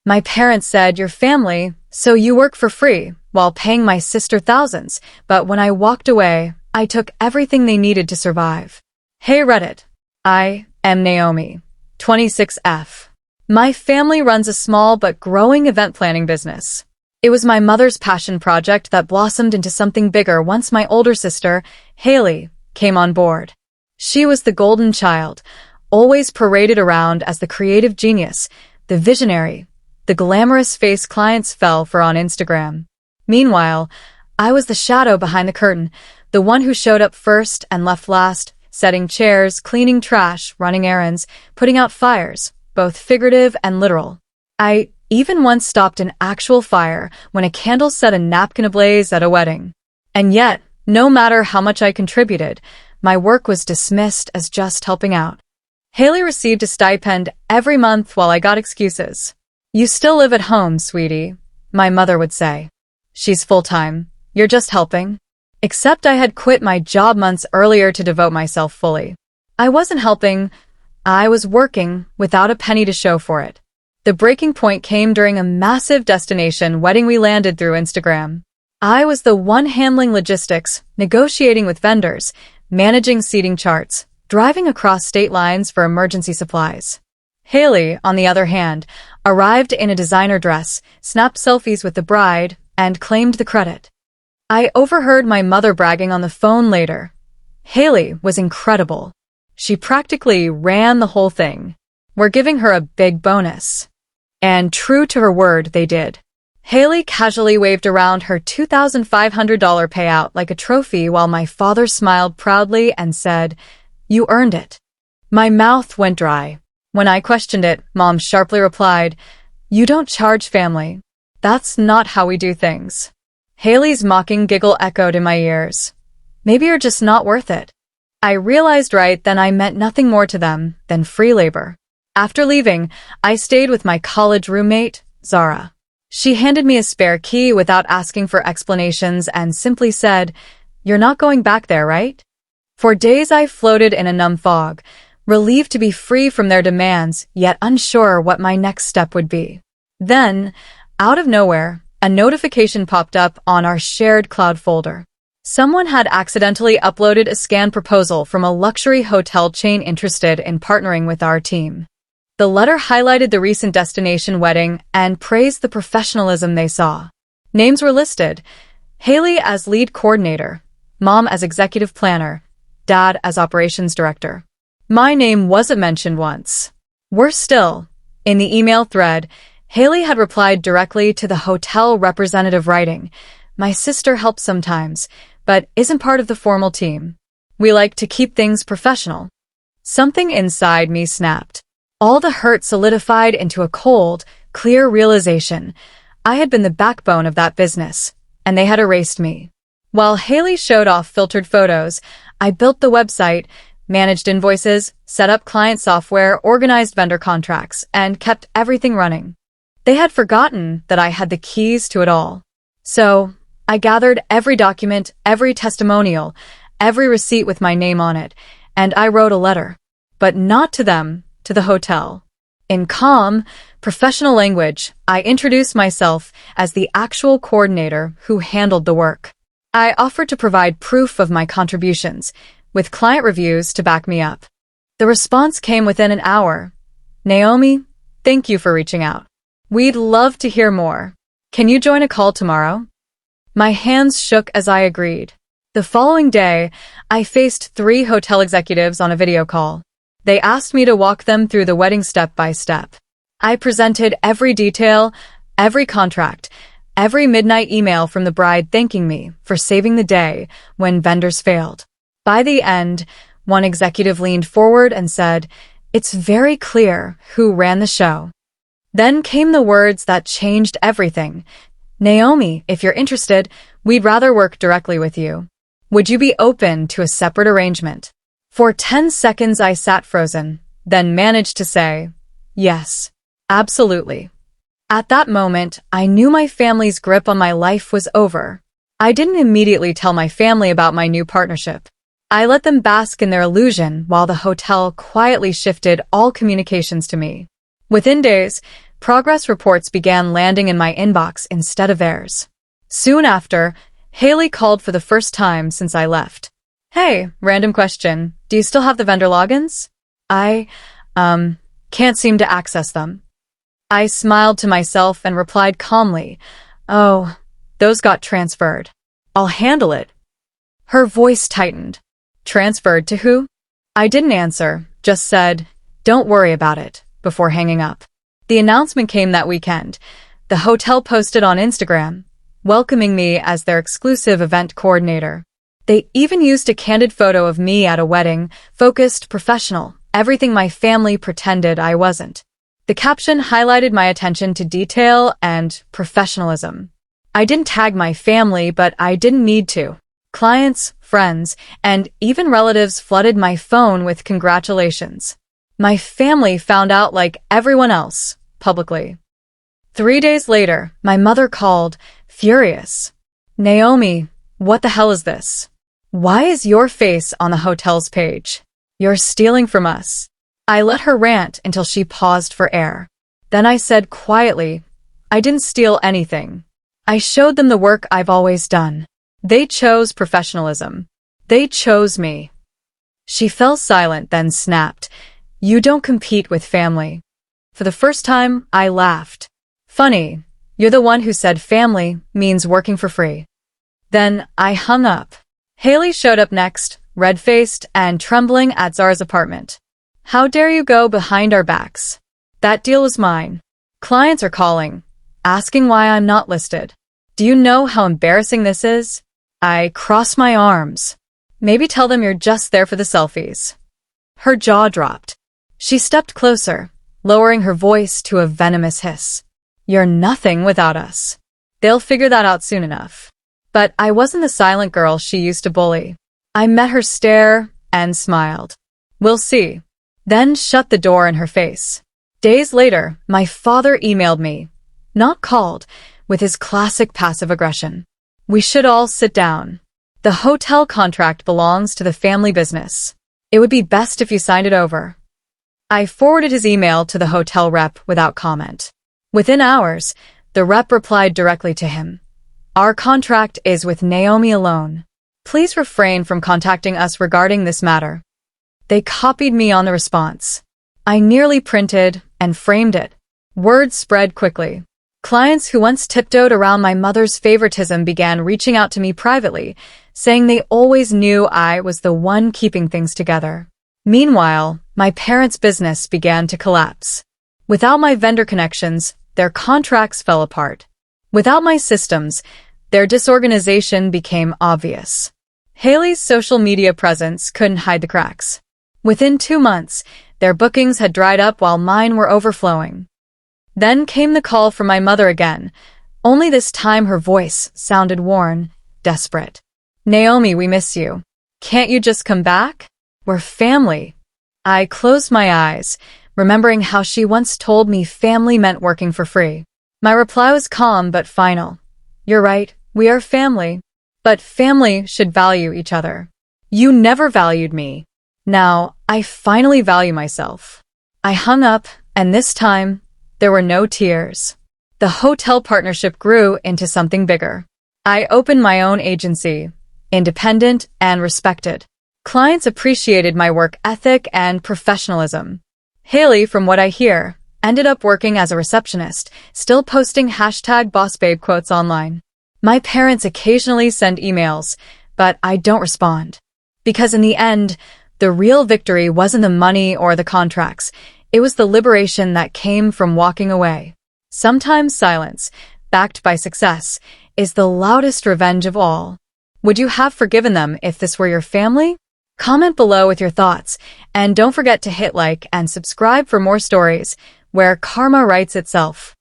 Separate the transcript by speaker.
Speaker 1: My parents said, "Your family, so you work for free," while paying my sister thousands, but when I walked away, I took everything they needed to survive. Hey Reddit. I am Naomi, 26F. My family runs a small but growing event planning business. It was my mother's passion project that blossomed into something bigger once my older sister, Haley, came on board. She was the golden child, always paraded around as the creative genius, the visionary, the glamorous face clients fell for on Instagram. Meanwhile, I was the shadow behind the curtain, the one who showed up first and left last, setting chairs, cleaning trash, running errands, putting out fires, both figurative and literal. I even once stopped an actual fire when a candle set a napkin ablaze at a wedding. And yet, no matter how much I contributed, my work was dismissed as just helping out. Haley received a stipend every month while I got excuses. "You still live at home, sweetie," my mother would say. "She's full-time. You're just helping." Except I had quit my job months earlier to devote myself fully. I wasn't helping. I was working without a penny to show for it. The breaking point came during a massive destination wedding we landed through Instagram. I was the one handling logistics, negotiating with vendors, managing seating charts, driving across state lines for emergency supplies. Haley, on the other hand, arrived in a designer dress, snapped selfies with the bride, and claimed the credit. I overheard my mother bragging on the phone later. Haley was incredible. She practically ran the whole thing. We're giving her a big bonus. And true to her word, they did. Haley casually waved around her $2,500 payout like a trophy while my father smiled proudly and said, "You earned it." My mouth went dry. When I questioned it, Mom sharply replied, "You don't charge family. That's not how we do things." Haley's mocking giggle echoed in my ears. "Maybe you're just not worth it." I realized right then I meant nothing more to them than free labor. After leaving, I stayed with my college roommate, Zara. She handed me a spare key without asking for explanations and simply said, "You're not going back there, right?" For days I floated in a numb fog, relieved to be free from their demands, yet unsure what my next step would be. Then, out of nowhere, a notification popped up on our shared cloud folder. Someone had accidentally uploaded a scanned proposal from a luxury hotel chain interested in partnering with our team. The letter highlighted the recent destination wedding and praised the professionalism they saw. Names were listed: Haley as lead coordinator, Mom as executive planner, Dad as operations director. My name wasn't mentioned once. Worse still, in the email thread, Haley had replied directly to the hotel representative writing, "My sister helps sometimes, but isn't part of the formal team. We like to keep things professional." Something inside me snapped. All the hurt solidified into a cold, clear realization. I had been the backbone of that business, and they had erased me. While Haley showed off filtered photos, I built the website, managed invoices, set up client software, organized vendor contracts, and kept everything running. They had forgotten that I had the keys to it all. So, I gathered every document, every testimonial, every receipt with my name on it, and I wrote a letter. But not to them, to the hotel. In calm, professional language, I introduced myself as the actual coordinator who handled the work. I offered to provide proof of my contributions, with client reviews to back me up. The response came within an hour. "Naomi, thank you for reaching out. We'd love to hear more. Can you join a call tomorrow?" My hands shook as I agreed. The following day, I faced 3 hotel executives on a video call. They asked me to walk them through the wedding step by step. I presented every detail, every contract, every midnight email from the bride thanking me for saving the day when vendors failed. By the end, one executive leaned forward and said, "It's very clear who ran the show." Then came the words that changed everything. "Naomi, if you're interested, we'd rather work directly with you. Would you be open to a separate arrangement?" For 10 seconds I sat frozen, then managed to say, "Yes, absolutely." At that moment, I knew my family's grip on my life was over. I didn't immediately tell my family about my new partnership. I let them bask in their illusion while the hotel quietly shifted all communications to me. Within days, Progress reports began landing in my inbox instead of theirs. Soon after, Haley called for the first time since I left. Hey, random question. Do you still have the vendor logins? I, can't seem to access them. I smiled to myself and replied calmly, Oh, those got transferred. I'll handle it. Her voice tightened. Transferred to who? I didn't answer, just said, Don't worry about it, before hanging up. The announcement came that weekend. The hotel posted on Instagram, welcoming me as their exclusive event coordinator. They even used a candid photo of me at a wedding, focused, professional, everything my family pretended I wasn't. The caption highlighted my attention to detail and professionalism. I didn't tag my family, but I didn't need to. Clients, friends, and even relatives flooded my phone with congratulations. My family found out like everyone else, publicly. 3 days later, my mother called, furious. Naomi, what the hell is this? Why is your face on the hotel's page? You're stealing from us. I let her rant until she paused for air. Then I said quietly, I didn't steal anything. I showed them the work I've always done. They chose professionalism. They chose me. She fell silent, then snapped, You don't compete with family. For the first time, I laughed. Funny, you're the one who said family means working for free. Then I hung up. Haley showed up next, red-faced and trembling at Zara's apartment. How dare you go behind our backs? That deal was mine. Clients are calling, asking why I'm not listed. Do you know how embarrassing this is? I crossed my arms. Maybe tell them you're just there for the selfies. Her jaw dropped. She stepped closer, lowering her voice to a venomous hiss. You're nothing without us. They'll figure that out soon enough. But I wasn't the silent girl she used to bully. I met her stare and smiled. We'll see. Then shut the door in her face. Days later, my father emailed me, not called, with his classic passive aggression. We should all sit down. The hotel contract belongs to the family business. It would be best if you signed it over. I forwarded his email to the hotel rep without comment. Within hours, the rep replied directly to him. Our contract is with Naomi alone. Please refrain from contacting us regarding this matter. They copied me on the response. I nearly printed and framed it. Word spread quickly. Clients who once tiptoed around my mother's favoritism began reaching out to me privately, saying they always knew I was the one keeping things together. Meanwhile, my parents' business began to collapse. Without my vendor connections, their contracts fell apart. Without my systems, their disorganization became obvious. Haley's social media presence couldn't hide the cracks. Within 2 months, their bookings had dried up while mine were overflowing. Then came the call from my mother again, only this time her voice sounded worn, desperate. Naomi, we miss you. Can't you just come back? We're family. I closed my eyes, remembering how she once told me family meant working for free. My reply was calm but final. You're right, we are family. But family should value each other. You never valued me. Now, I finally value myself. I hung up, and this time, there were no tears. The hotel partnership grew into something bigger. I opened my own agency, independent and respected. Clients appreciated my work ethic and professionalism. Haley, from what I hear, ended up working as a receptionist, still posting #BossBabe quotes online. My parents occasionally send emails, but I don't respond. Because in the end, the real victory wasn't the money or the contracts. It was the liberation that came from walking away. Sometimes silence, backed by success, is the loudest revenge of all. Would you have forgiven them if this were your family? Comment below with your thoughts, and don't forget to hit like and subscribe for more stories where karma writes itself.